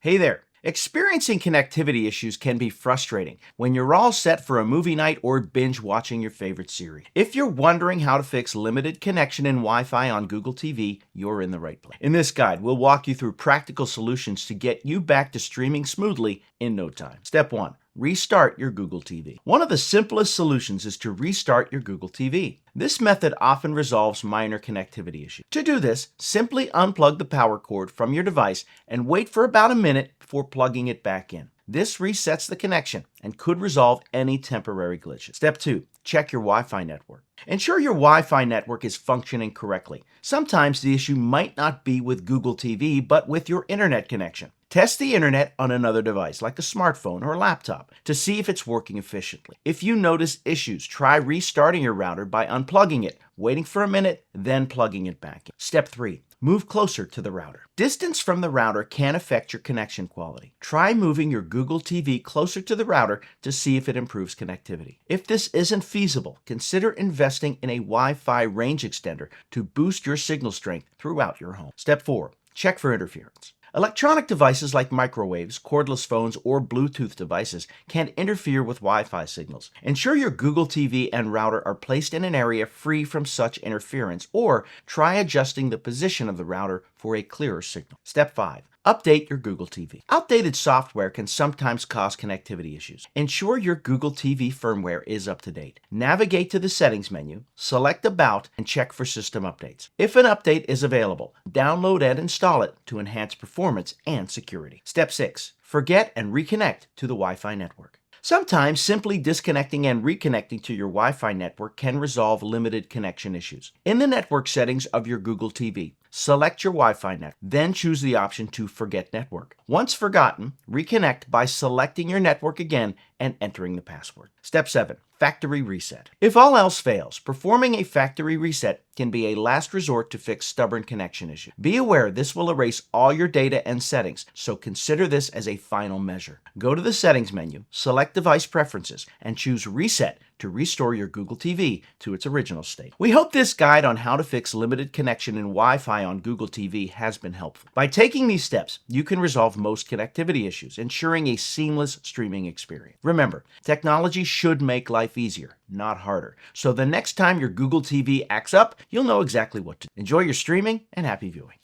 Hey there. Experiencing connectivity issues can be frustrating when you're all set for a movie night or binge watching your favorite series. If you're wondering how to fix limited connection and Wi-Fi on Google TV, you're in the right place. In this guide, we'll walk you through practical solutions to get you back to streaming smoothly in no time. Step 1. Restart your Google TV. One of the simplest solutions is to restart your Google TV. This method often resolves minor connectivity issues. To do this, simply unplug the power cord from your device and wait for about a minute before plugging it back in. This resets the connection and could resolve any temporary glitches. Step 2. Check your Wi-Fi network. Ensure your Wi-Fi network is functioning correctly. Sometimes the issue might not be with Google TV, but with your internet connection. Test the internet on another device, like a smartphone or a laptop, to see if it's working efficiently. If you notice issues, try restarting your router by unplugging it, waiting for a minute, then plugging it back in. Step 3. Move closer to the router. Distance from the router can affect your connection quality. Try moving your Google TV closer to the router to see if it improves connectivity. If this isn't feasible, consider investing in a Wi-Fi range extender to boost your signal strength throughout your home. Step 4. Check for interference. Electronic devices like microwaves, cordless phones, or Bluetooth devices can interfere with Wi-Fi signals. Ensure your Google TV and router are placed in an area free from such interference, or try adjusting the position of the router for a clearer signal. Step 5. Update your Google TV. Outdated software can sometimes cause connectivity issues. Ensure your Google TV firmware is up to date. Navigate to the Settings menu, select About, and check for system updates. If an update is available, download and install it to enhance performance and security. Step 6. Forget and reconnect to the Wi-Fi network. Sometimes simply disconnecting and reconnecting to your Wi-Fi network can resolve limited connection issues. In the network settings of your Google TV, select your Wi-Fi network, then choose the option to Forget Network. Once forgotten, reconnect by selecting your network again and entering the password. Step 7. Factory reset. If all else fails, performing a factory reset can be a last resort to fix stubborn connection issues. Be aware this will erase all your data and settings, so consider this as a final measure. Go to the Settings menu, select Device Preferences, and choose Reset to restore your Google TV to its original state. We hope this guide on how to fix limited connection and Wi-Fi on Google TV has been helpful. By taking these steps, you can resolve most connectivity issues, ensuring a seamless streaming experience. Remember, technology should make life easier, not harder. So the next time your Google TV acts up, you'll know exactly what to do. Enjoy your streaming and happy viewing.